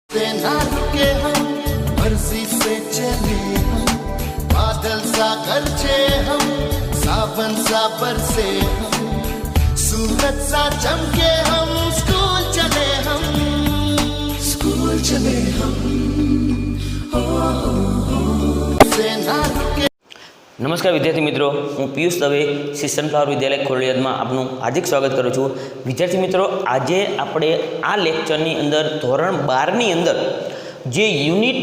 से ना रुके हम, मर्जी से चले हम, बादल सा गरजे हम, सावन सा बरसे हम, सूरज सा चमके हम, स्कूल चले हम, स्कूल चले हम, से ना रुके। નમસ્કાર વિદ્યાર્થી મિત્રો, હું પિયુષ દવે શ્રી સનફ્લાવર વિદ્યાલય ખોડિયાદમાં આપનું હાર્દિક સ્વાગત કરું છું. વિદ્યાર્થી મિત્રો, આજે આપણે આ લેક્ચરની અંદર ધોરણ 12ની અંદર જે યુનિટ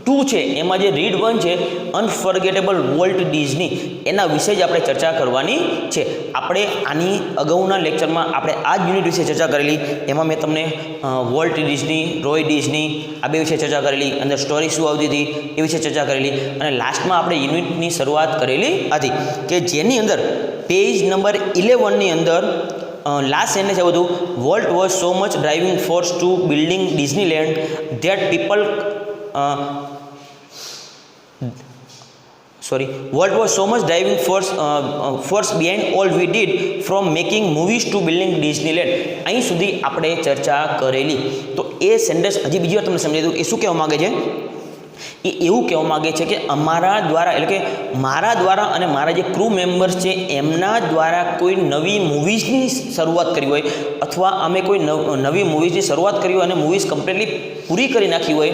2 છે એમાં જે રીડ 1 છે અનફર્ગેટેબલ વોલ્ટ ડિઝની, એના વિશે જ આપણે ચર્ચા કરવાની છે. આપણે આની અગાઉના લેક્ચરમાં આપણે આ જ યુનિટ વિશે ચર્ચા કરેલી. એમાં મેં તમને વોલ્ટ ડિઝની, રોય ડિઝની આ બે વિશે ચર્ચા કરેલી, અંદર સ્ટોરી શું આવતી હતી એ વિશે ચર્ચા કરેલી, અને લાસ્ટમાં આપણે યુનિટની શરૂઆત કરેલી હતી કે જેની અંદર પેજ નંબર 11ની અંદર લાસ્ટ સેન્ટેન્સ એવું હતું, Walt was so much driving force to building Disneyland that people Walt was so much driving force behind all we did from making movies to building Disneyland. અહીં સુધી આપણે ચર્ચા કરેલી. તો એ sentence હજી બીજી વાર તમને સમજાવી દઉં. એ શું કહેવા માગે છે? એ એવું કહેવા માગે છે કે અમારા દ્વારા, એટલે કે મારા દ્વારા અને મારા જે ક્રૂ મેમ્બર્સ છે એમના દ્વારા કોઈ નવી મૂવીઝની શરૂઆત કરી હોય, અથવા અમે કોઈ નવી મૂવીઝની શરૂઆત કરી હોય અને મૂવીઝ કમ્પ્લીટલી પૂરી કરી નાખી હોય,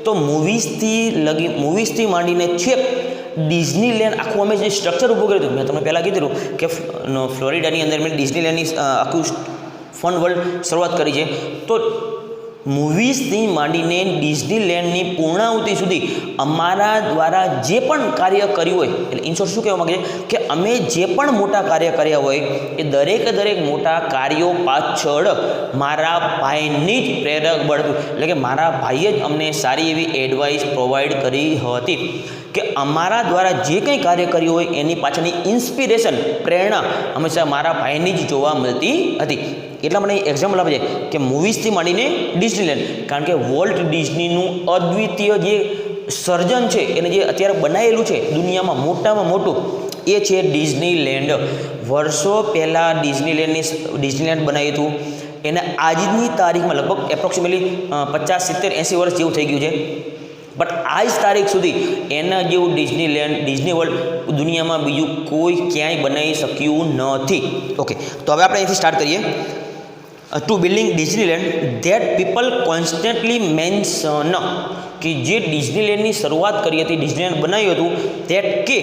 તો મૂવીઝથી માંડીને છેક ડિઝનીલેન્ડ આખું અમે જે સ્ટ્રક્ચર ઊભું કર્યું હતું, મેં તમને પહેલાં કીધું કે ફ્લોરિડાની અંદર મેં ડિઝનીલેન્ડની આખું ફન વર્લ્ડ શરૂઆત કરી છે. તો મૂવીઝથી માંડીને ડિઝનીલેન્ડની પૂર્ણાહુતિ સુધી અમારા દ્વારા જે પણ કાર્ય કર્યું હોય, એટલે ઇન શોર્ટ શું કહેવા માગે છે કે અમે જે પણ મોટા કાર્ય કર્યા હોય એ દરેક મોટા કાર્યો પાછળ મારા ભાઈની જ પ્રેરક બળ હતું. એટલે કે મારા ભાઈએ જ અમને સારી એવી એડવાઇસ પ્રોવાઈડ કરી હતી કે અમારા દ્વારા જે કંઈ કાર્ય કર્યું હોય એની પાછળની ઇન્સ્પિરેશન, પ્રેરણા હંમેશા મારા ભાઈની જ જોવા મળતી હતી. એટલા મને એક્ઝામ્પલ આપે છે કે મૂવીઝથી માંડીને ડિઝનીલેન્ડ, કારણ કે વોલ્ટ ડિઝનીનું અદ્વિતીય જે સર્જન છે એને જે અત્યારે બનાવેલું છે દુનિયામાં મોટામાં મોટું, એ છે ડિઝનીલેન્ડ. વર્ષો પહેલાં ડિઝનીલેન્ડ બનાવ્યું હતું. એને આજની તારીખમાં લગભગ એપ્રોક્સિમેટલી 50, 70, 80 વર્ષ જેવું થઈ ગયું છે. બટ આજ તારીખ સુધી એના જેવું ડિઝનીલેન્ડ, ડિઝની વર્લ્ડ દુનિયામાં બીજું કોઈ ક્યાંય બનાવી શક્યું નથી. ઓકે, તો હવે આપણે અહીંથી સ્ટાર્ટ કરીએ. To building Disneyland that people constantly mention, કે જે ડિઝનીલેન્ડની શરૂઆત કરી હતી, ડિઝનીલેન્ડ બનાવ્યું હતું, ધેટ કે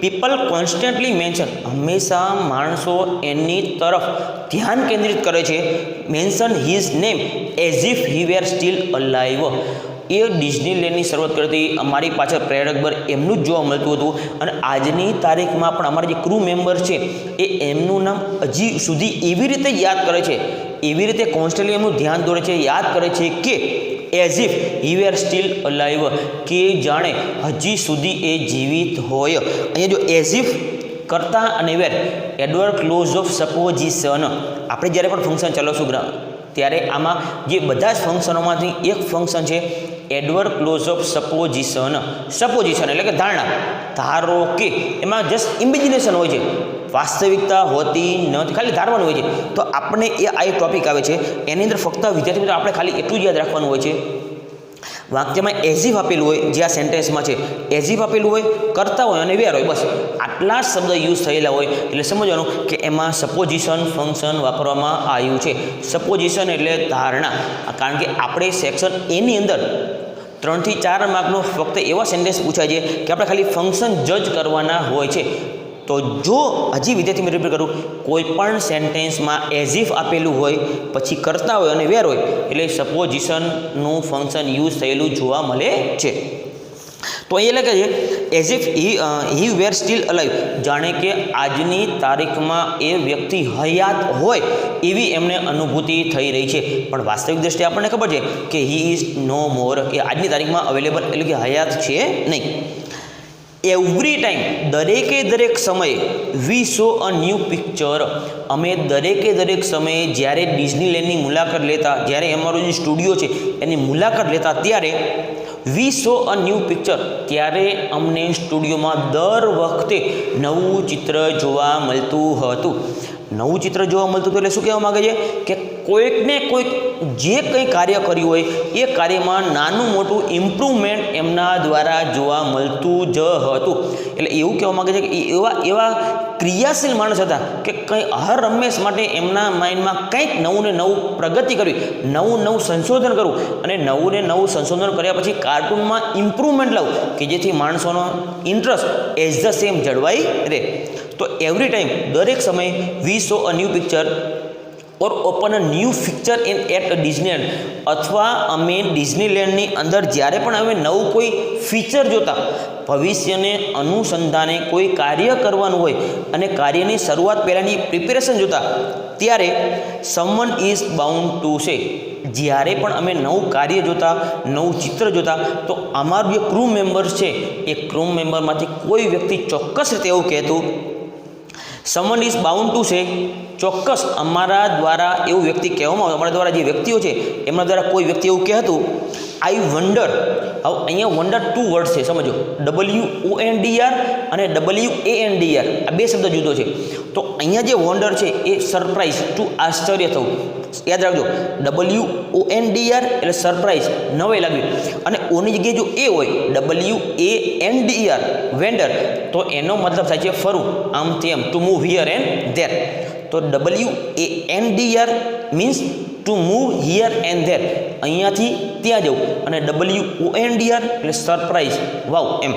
પીપલ કોન્સ્ટન્ટલી મેન્શન, હંમેશા માણસો એની તરફ ધ્યાન કેન્દ્રિત કરે છે. Mention his name as if he were still alive. એ ડિઝનીલેન્ડની શરૂઆત કરતી અમારી પાછળ પ્રેરક બળ એમનું જ જોવા મળતું હતું. અને આજની તારીખમાં પણ અમારા જે ક્રૂ મેમ્બર્સ છે એ એમનું નામ હજી સુધી એવી રીતે યાદ કરે છે, એવી રીતે કોન્સ્ટન્ટલી એમનું ધ્યાન દોરે છે, યાદ કરે છે કે as if he were still alive, કે જાણે હજી સુધી એ જીવિત હોય. અહીંયા જો એઝ ઇફ કરતા અને વેર, એડવર્ડ ક્લોઝ ઓફ સપોઝિશન. આપણે જ્યારે પણ ફંક્શન ચલાવશું ત્યારે આમાં જે બધા જ ફંક્શનોમાંથી એક ફંક્શન છે adverb clause of supposition. Supposition એટલે કે ધારણા. ધારો કે એમાં જસ્ટ ઇમેજિનેશન હોય છે, વાસ્તવિકતા હોતી નથી, ખાલી ધારવાનું હોય છે. તો આપણે આ એક ટોપિક આવે છે, એની અંદર ફક્ત વિદ્યાર્થી મિત્રો આપણે ખાલી એટલું જ યાદ રાખવાનું હોય છે, વાક્યમાં એઝિફ આપેલું હોય, જે આ સેન્ટેન્સમાં છે એઝિફ આપેલું હોય, કરતા હોય અને વેર હોય, બસ આટલા જ શબ્દ યુઝ થયેલા હોય. એટલે સમજવાનું કે એમાં સપોઝિશન ફંક્શન વાપરવામાં આવ્યું છે. સપોઝિશન એટલે ધારણા. કારણ કે આપણે સેક્શન એની અંદર 3 થી 4 માર્કનો ફક્ત એવા સેન્ટેન્સ પૂછાય છે કે આપણે ખાલી ફંક્શન જજ કરવાના હોય છે. તો જો હજી વિદ્યાર્થી મેં રિપીટ કરું, કોઈ પણ સેન્ટેન્સમાં એઝ ઇફ આપેલું હોય, પછી કરતા હોય અને વેર હોય, એટલે સપોઝિશનનું ફંક્શન યુઝ થયેલું જોવા મળે છે. તો અહીં લખે છે as if he were still alive, જાણે કે આજની તારીખમાં એ વ્યક્તિ હયાત હોય એવી એમને અનુભૂતિ થઈ રહી છે. પણ વાસ્તવિક દ્રષ્ટિએ આપણને ખબર છે કે હી ઇઝ નો મોર, એ આજની તારીખમાં અવેલેબલ, એટલે કે હયાત છે નહીં. એવરી ટાઈમ, દરેક સમયે, વી શો અ ન્યૂ પિક્ચર, અમે દરેક સમયે જ્યારે ડિઝનીલેન્ડની મુલાકાત લેતા, જ્યારે અમારો જે સ્ટુડિયો છે એની મુલાકાત લેતા, ત્યારે વી શો અ ન્યૂ પિક્ચર, ત્યારે અમને સ્ટુડિયોમાં દર વખતે નવું ચિત્ર જોવા મળતું હતું. નવું ચિત્ર જોવા મળતું હતું એટલે શું કહેવા માગે છે કે કોઈકને કોઈક જે કંઈ કાર્ય કર્યું હોય એ કાર્યમાં નાનું મોટું ઇમ્પ્રુવમેન્ટ એમના દ્વારા જોવા મળતું જ હતું. એટલે એવું કહેવા માગે છે કે એવા ક્રિયાશીલ માણસ હતા કે કંઈ હર હંમેશ માટે એમના માઇન્ડમાં કંઈક નવું ને નવું પ્રગતિ કરવી, નવું સંશોધન કરવું અને નવું સંશોધન કર્યા પછી કાર્ટૂનમાં ઇમ્પ્રુવમેન્ટ લાવવું કે જેથી માણસોનો ઇન્ટરેસ્ટ એઝ ધ સેમ જળવાઈ રહે. તો એવરી ટાઈમ દરેક સમયે we show a new picture or open a new fixture in at Disneyland, અથવા અમે ડિઝનીલેન્ડની અંદર જ્યારે પણ અમે નવું કોઈ ફીચર જોતા, ભવિષ્યને અનુસંધાને કોઈ કાર્ય કરવાનું હોય અને કાર્યની શરૂઆત પહેલાંની પ્રિપેરેશન જોતા, ત્યારે someone is bound to say, જ્યારે પણ અમે નવું કાર્ય જોતા, નવું ચિત્ર જોતા, તો અમારું જે ક્રૂ મેમ્બર્સ છે એ ક્રૂ મેમ્બરમાંથી કોઈ વ્યક્તિ ચોક્કસ રીતે એવું કહેતું, someone is bound to say, ચોક્કસ અમારા દ્વારા એવું વ્યક્તિ કહેવામાં આવતું, અમારા દ્વારા જે વ્યક્તિઓ છે એમના દ્વારા કોઈ વ્યક્તિ એવું કહેતું, આઈ વન્ડર. હવે અહીંયા વન્ડર ટુ વર્ડ છે, સમજો, WONDR અને WANDR, આ બે શબ્દ જુદો છે. તો અહીંયા જે વન્ડર છે એ સરપ્રાઇઝ, ટુ આશ્ચર્ય થવું, યાદ રાખજો. WONDR એટલે સરપ્રાઇઝ, નવાઈ લાગવી, અને ઓની જગ્યાએ જો એ હોય WANDR વેન્ડર, તો એનો મતલબ થાય છે ફરવું, આમ તેમ, to move here and there. તો WANDR means to move here and there, અહીંયાથી ત્યાં જવું, અને WONDR એટલે સરપ્રાઇઝ, વાવ એમ.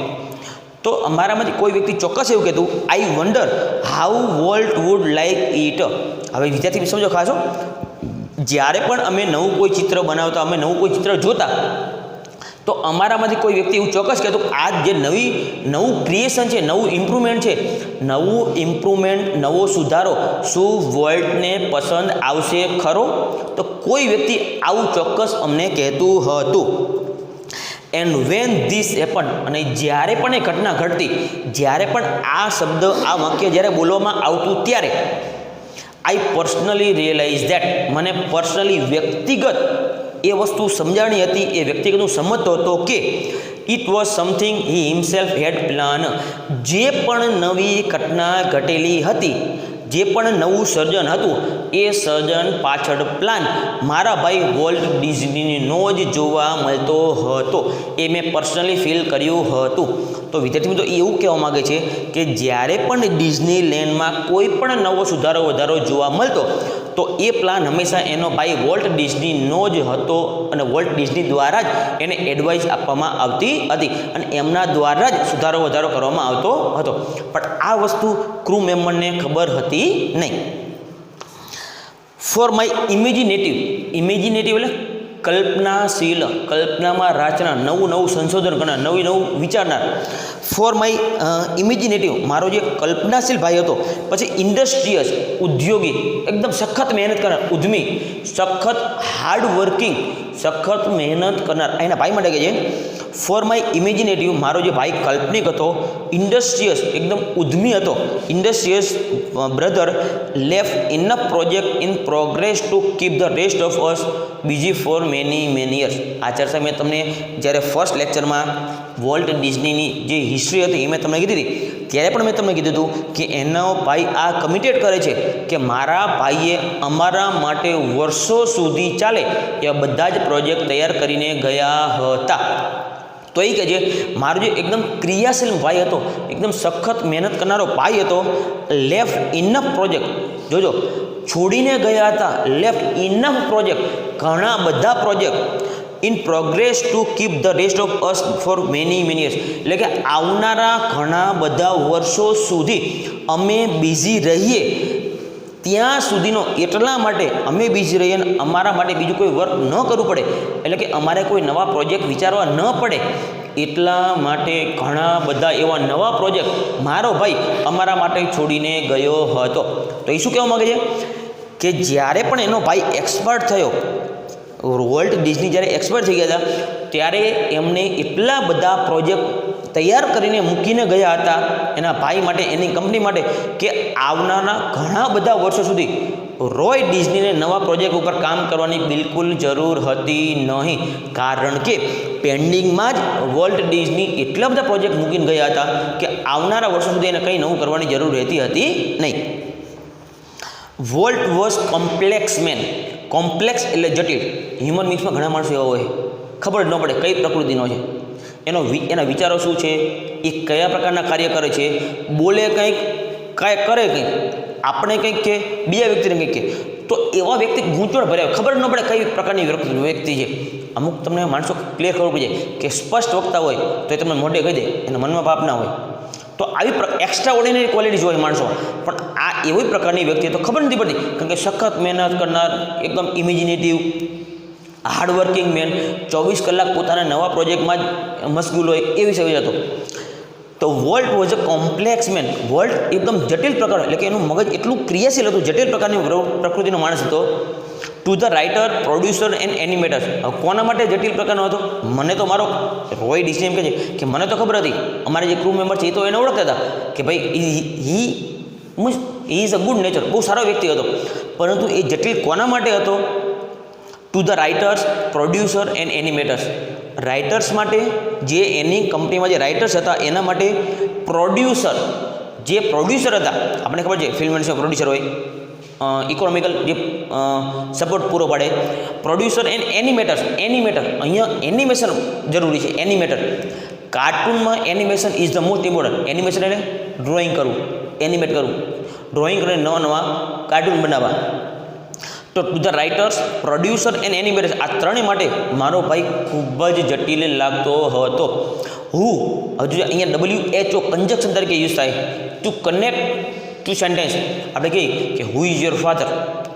તો અમારામાંથી કોઈ વ્યક્તિ ચોક્કસ એવું કહેતું, I wonder how Walt would like it. હવે વિદ્યાર્થી સમજો ખાસો, જ્યારે પણ અમે નવું કોઈ ચિત્ર બનાવતા, અમે નવું કોઈ ચિત્ર જોતા, તો અમારામાંથી કોઈ વ્યક્તિ એવું ચોક્કસ કહેતું, આ જે નવું ક્રિએશન છે, નવું ઇમ્પ્રુવમેન્ટ છે, નવો સુધારો શું વોલ્ટને પસંદ આવશે ખરો? તો કોઈ વ્યક્તિ આવું ચોક્કસ અમને કહેતું હતું. એન્ડ વેન ધીસ હેપન, અને જ્યારે પણ એ ઘટના ઘટતી, જ્યારે પણ આ શબ્દ, આ વાક્ય જ્યારે બોલવામાં આવતું, ત્યારે આઈ પર્સનલી રિયલાઇઝ ધેટ, મને પર્સનલી વ્યક્તિગત એ વસ્તુ સમજાણી હતી, એ વ્યક્તિગત હું સમજતો હતો કે it was something he himself had plan. જે પણ નવી ઘટના ઘટેલી હતી, જે પણ નવું સર્જન હતું, એ સર્જન પાછળ પ્લાન મારા ભાઈ વોલ્ટ ડિઝનીનો જ જોવા મળતો હતો, એ મેં પર્સનલી ફીલ કર્યું હતું. તો વિદ્યાર્થી મિત્રો એવું કહેવા માગે છે કે જ્યારે પણ ડિઝનીલેન્ડમાં કોઈ પણ નવો સુધારો વધારો જોવા મળતો, તો એ પ્લાન હંમેશા એનો ભાઈ વોલ્ટ ડિઝનીનો જ હતો, અને વોલ્ટ ડિઝની દ્વારા જ એને એડવાઇસ આપવામાં આવતી હતી, અને એમના દ્વારા જ સુધારો વધારો કરવામાં આવતો હતો. પણ આ વસ્તુ ક્રૂ મેમ્બરને ખબર હતી નહીં. ફોર માય ઇમેજિનેટિવ એટલે કલ્પનાશીલ, કલ્પનામાં રાચનાર, નવું સંશોધન કરનાર, નવું વિચારનાર. ફોર માય ઇમેજિનેટિવ, મારો જે કલ્પનાશીલ ભાઈ હતો. પછી ઇન્ડસ્ટ્રીયસ, ઉદ્યોગી, એકદમ સખત મહેનત કરનાર, ઉદ્યમી, સખત હાર્ડ વર્કિંગ, સખત મહેનત કરનાર, એના ભાઈ માટે કહે છે. ફોર માય ઇમેજિનેટિવ, મારો જે ભાઈ કાલ્પનિક હતો. ઇન્ડસ્ટ્રીયસ, એકદમ ઉદ્યમી હતો. ઇન્ડસ્ટ્રીયસ brother left enough project in progress to keep the rest of us બીજી ફોર મેની યર્સ. આ ચર્ચા મેં તમને જ્યારે ફર્સ્ટ લેક્ચરમાં વોલ્ટ ડિઝનીની જે હિસ્ટ્રી હતી એ મેં તમને કીધી હતી, ત્યારે પણ મેં તમને કીધું હતું કે એનો ભાઈ આ કમિટેડ કરે છે કે મારા ભાઈએ અમારા માટે વર્ષો સુધી ચાલે એવા બધા જ પ્રોજેક્ટ તૈયાર કરીને ગયા હતા. તો એ કહે છે મારો જે એકદમ ક્રિયાશીલ ભાઈ હતો, એકદમ સખત મહેનત કરનારો ભાઈ હતો. લેફ્ટ ઇનફ પ્રોજેક્ટ, જોજો, છોડીને ગયા હતા. લેફ્ટ ઇનફ પ્રોજેક્ટ, ઘણા બધા project in progress to keep the rest of us for many years, એટલે કે આવનારા ઘણા બધા વર્ષો સુધી અમે બિઝી રહીએ, ત્યાં સુધીનો એટલા માટે અમે બિઝી રહીએ અને અમારા માટે બીજું કોઈ વર્ક ન કરવું પડે, એટલે કે અમારે કોઈ નવા પ્રોજેક્ટ વિચારવા ન પડે, એટલા માટે ઘણા બધા એવા નવા પ્રોજેક્ટ મારો ભાઈ અમારા માટે છોડીને ગયો હતો. તો એ શું કહેવા માગે છે કે જ્યારે પણ એનો ભાઈ એક્સપર્ટ થયો, વોલ્ટ ડિઝની જ્યારે એક્સપર્ટ થઈ ગયા હતા, ત્યારે એમને એટલા બધા પ્રોજેક્ટ તૈયાર કરીને મૂકીને ગયા હતા એના ભાઈ માટે, એની કંપની માટે, કે આવનારા ઘણા બધા વર્ષો સુધી રોય ડિઝનીને નવા પ્રોજેક્ટ ઉપર કામ કરવાની બિલકુલ જરૂર હતી નહીં, કારણ કે પેન્ડિંગમાં જ વોલ્ટ ડિઝની એટલા બધા પ્રોજેક્ટ મૂકીને ગયા હતા કે આવનારા વર્ષો સુધી એને કંઈ નવું કરવાની જરૂર રહેતી હતી નહીં. Walt was complex man, complex એટલે જટિલ. હ્યુમન બીંગ્સમાં ઘણા માણસો એવા હોય ખબર જ ન પડે કઈ પ્રકૃતિનો છે, એના વિચારો શું છે, એ કયા પ્રકારના કાર્ય કરે છે, બોલે કંઈક કાંઈ કરે કંઈક, આપણે કંઈક કે બીજા વ્યક્તિને કંઈક કે, તો એવા વ્યક્તિ ગૂંચવણ ભર્યા ખબર ન પડે કઈ પ્રકારની વ્યક્તિ છે. અમુક તમને માણસો ક્લિયર ખબર પડી જાય કે સ્પષ્ટ વક્તા હોય તો એ તમને મોઢે કહી દે, એના મનમાં પાપ ના હોય. તો આવી એક્સ્ટ્રા ઓર્ડિનરી ક્વોલિટીઝ હોય માણસો, પણ આ એવી પ્રકારની વ્યક્તિ તો ખબર નથી પડતી, કારણ કે સખત મહેનત કરનાર, એકદમ ઇમેજિનેટિવ, હાર્ડવર્કિંગ મેન, 24 કલાક પોતાના નવા પ્રોજેક્ટમાં જ મશગુલ હોય એવી સમજ હતો. તો Walt was a complex man. Walt એકદમ જટિલ પ્રકાર, એટલે કે એનું મગજ એટલું ક્રિયાશીલ હતું, જટિલ પ્રકારની પ્રકૃતિનો માણસ હતો. To the writer, producer and animator. કોના માટે જટિલ પ્રકારનો હતો? મને તો મારો રોય ડિસ્ની એમ કહે છે કે મને તો ખબર હતી, અમારે જે ક્રૂ મેમ્બર છે એ તો એને ઓળખતા હતા કે ભાઈ he is a good nature, બહુ સારો વ્યક્તિ હતો. પરંતુ એ જટિલ કોના માટે હતો? To the writers, producer and animators. Writers માટે, જે એની કંપનીમાં જે રાઇટર્સ હતા એના માટે, પ્રોડ્યુસર, જે પ્રોડ્યુસર હતા, આપણે ખબર છે ફિલ્મ ઇન્ડસ્ટ્રીમાં પ્રોડ્યુસર હોય, ઇકોનોમિકલ જે સપોર્ટ પૂરો પાડે, પ્રોડ્યુસર એન્ડ એનિમેટર્સ. એનિમેટર, અહીંયા એનિમેશન જરૂરી છે. એનિમેટર, કાર્ટૂનમાં animation is the most important. Animation એટલે ડ્રોઈંગ કરવું, એનિમેટ કરવું, ડ્રોઈંગ કરીને નવા કાર્ટૂન બનાવવા. તો to the writers, producer and animators, આ ત્રણેય માટે મારો ભાઈ ખૂબ જ જટિલ લાગતો હતો. હુ, હજુ અહીંયા WHO કન્જક્શન તરીકે યુઝ થાય ટુ કનેક્ટ ટુ સેન્ટેન્સ. આપણે કહીએ કે હુ ઇઝ યોર ફાધર,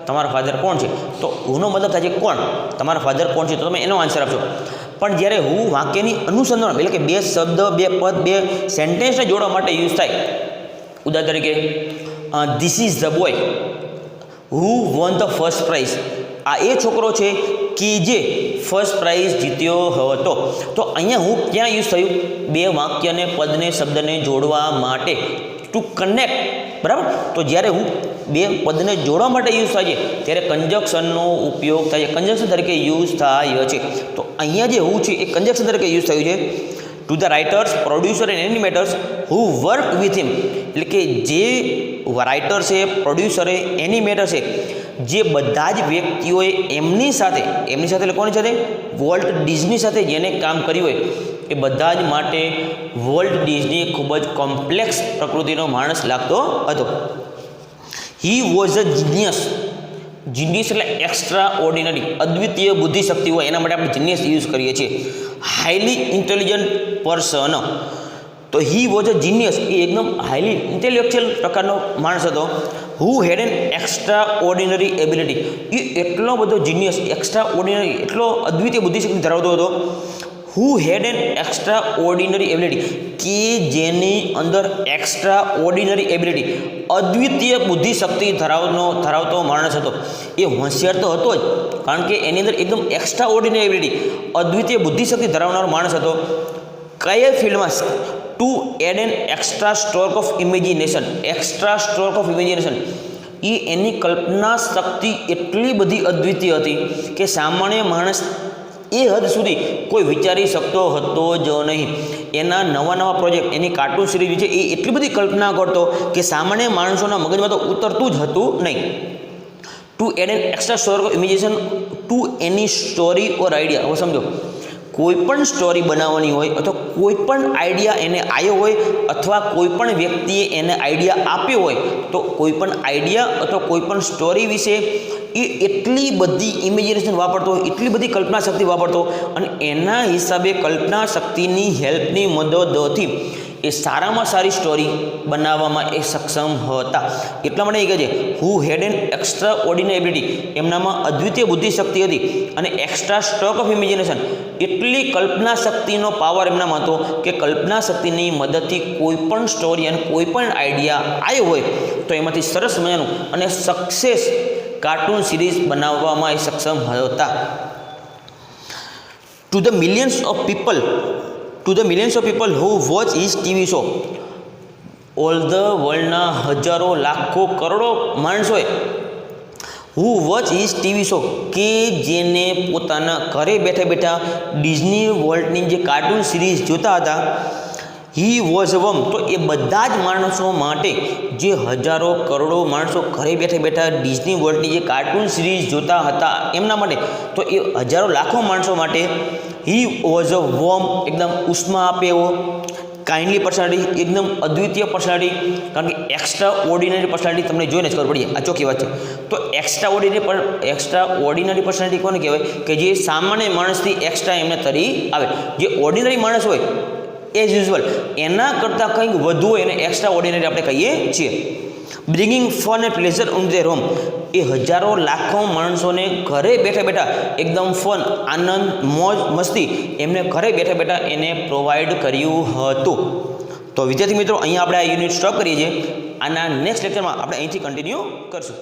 તમારા ફાધર કોણ છે, તો હુનો મતલબ થાય છે કોણ, તમારા ફાધર કોણ છે, તો તમે એનો આન્સર આપશો. પણ જ્યારે હુ વાક્યની અનુસંધાન, એટલે કે બે શબ્દ, બે પદ, બે સેન્ટેન્સને જોડવા માટે યુઝ થાય. ઉદાહરણ તરીકે this is the boy who won the first prize. આ એ છોકરો છે કે જે ફર્સ્ટ પ્રાઇઝ જીત્યો હતો. તો અહીંયા હું ક્યાં યુઝ થયું? બે વાક્યને, પદને, શબ્દને જોડવા માટે, ટુ કનેક્ટ. બરાબર? તો જ્યારે હું બે પદને જોડવા માટે યુઝ થાય છે ત્યારે કંજક્શનનો ઉપયોગ થાય છે, કંજક્શન તરીકે યુઝ થાય છે. તો અહીંયા જે હું છે એ કંજક્શન તરીકે યુઝ થયું છે. To the writers, producer and animators who work with him. એટલે કે જે રાઇટર છે, પ્રોડ્યુસર છે, એનિમેટર છે, જે બધા જ વ્યક્તિઓએ એમની સાથે એટલે કોની સાથે? વોલ્ટ ડિઝની સાથે જેને કામ કર્યું હોય એ બધા જ માટે વોલ્ટ ડિઝની ખૂબ જ કોમ્પ્લેક્સ પ્રકૃતિનો માણસ લાગતો હતો. He was a genius. Genius એટલે એક્સ્ટ્રા ઓર્ડિનરી, અદ્વિતીય બુદ્ધિશક્તિ હોય એના માટે આપણે જીનિયસ યુઝ કરીએ છીએ. Highly intelligent person. તો હી વોઝ અ જીનિયસ, એ એકદમ હાઈલી ઇન્ટેલેક્ચ્યુઅલ પ્રકારનો માણસ હતો. Who had an extraordinary ability. એ એટલો બધો જીનિયસ, એક્સ્ટ્રા ઓર્ડિનરી, એટલો અદ્વિતીય બુદ્ધિશક્તિ ધરાવતો હતો. Who had an extraordinary ability, કે જેની અંદર એક્સ્ટ્રા ઓર્ડિનરી એબિલિટી, અદ્વિતીય બુદ્ધિશક્તિ ધરાવતો માણસ હતો. એ હોશિયાર તો હતો જ, કારણ કે એની અંદર એકદમ એક્સ્ટ્રા ઓર્ડિનરી એબિલિટી, અદ્વિતીય બુદ્ધિશક્તિ ધરાવનારો માણસ હતો. કયા ફિલ્ડમાં? To add an extra stroke of imagination. Extra stroke of imagination, એ એની કલ્પના શક્તિ એટલી બધી અદ્વિતીય હતી કે સામાન્ય માણસ એ હદ સુધી કોઈ વિચારી શકતો હતો જ નહીં. એના નવા પ્રોજેક્ટ, એની કાર્ટૂન સિરીઝ છે એ એટલી બધી કલ્પના કરતો કે સામાન્ય માણસોના મગજમાં તો ઉતરતું જ હતું નહીં. To add an extra stroke of imagination to any story or idea. હવે સમજો, કોઈ પણ સ્ટોરી બનાવવાની હોય અથવા કોઈ પણ આઈડિયા એને આવ્યો હોય અથવા કોઈ પણ વ્યક્તિએ એને આઈડિયા આપ્યો હોય, તો કોઈ પણ આઈડિયા અથવા કોઈ પણ સ્ટોરી વિશે એ એટલી બધી ઇમેજિનેશન વાપરતો, એટલી બધી કલ્પના શક્તિ વાપરતો, અને એના હિસાબે કલ્પના શક્તિની હેલ્પની મદદથી એ સારામાં સારી સ્ટોરી બનાવવામાં એ સક્ષમ હતા. એટલા માટે એ કહે છે who had an extraordinary ability. એમનામાં અદ્વિતીય બુદ્ધિશક્તિ હતી અને એક્સ્ટ્રા સ્ટ્રોક ઓફ ઇમેજિનેશન, એટલી કલ્પના શક્તિનો પાવર એમનામાં હતો કે કલ્પના શક્તિની મદદથી કોઈ પણ સ્ટોરી અને કોઈ પણ આઈડિયા આવ્યો હોય તો એમાંથી સરસ મજાનું અને સક્સેસ કાર્ટૂન સિરીઝ બનાવવામાં એ સક્ષમ હતા. To the millions of people who watch his TV show. All the વર્લ્ડના હજારો, લાખો, કરોડો માણસોએ who watch his TV show, કે જેને પોતાના ઘરે બેઠા ડિઝની વર્લ્ડની જે કાર્ટૂન સિરીઝ જોતા હતા. હી વોઝ અ વર્મ, તો એ બધા જ માણસો માટે જે હજારો કરોડો માણસો ઘરે બેઠા બેઠા ડિઝની વર્લ્ડની જે કાર્ટૂન સિરીઝ જોતા હતા એમના માટે, તો એ હજારો લાખો માણસો માટે હી વોઝ અ વર્મ એકદમ ઉષ્મા આપે એવો કાઇન્ડલી પર્સનાલિટી, એકદમ અદ્વિતીય પર્સનાલિટી. કારણ કે એક્સ્ટ્રા ઓર્ડિનરી પર્સનાલિટી તમને જોઈને જ ખબર પડી આ ચોખ્ખી વાત છે. તો એક્સ્ટ્રા ઓર્ડિનરી પર્સનાલિટી કોને કહેવાય કે જે સામાન્ય માણસથી એક્સ્ટ્રા એમને તરી આવે. જે ઓર્ડિનરી માણસ હોય એઝ યુઝ્યુઅલ એના કરતાં કંઈક વધુ હોય એને એક્સ્ટ્રા ઓર્ડિનરી આપણે કહીએ છીએ. Bringing fun and pleasure on their home, એ હજારો લાખો માણસોને ઘરે બેઠા બેઠા એકદમ ફન, આનંદ, મોજ મસ્તી એમને ઘરે બેઠા બેઠા એને પ્રોવાઈડ કર્યું હતું. તો વિદ્યાર્થી મિત્રો, અહીંયા આપણે આ યુનિટ સ્ટોપ કરીએ છીએ. આના નેક્સ્ટ લેક્ચરમાં આપણે અહીંથી કન્ટિન્યુ કરશું.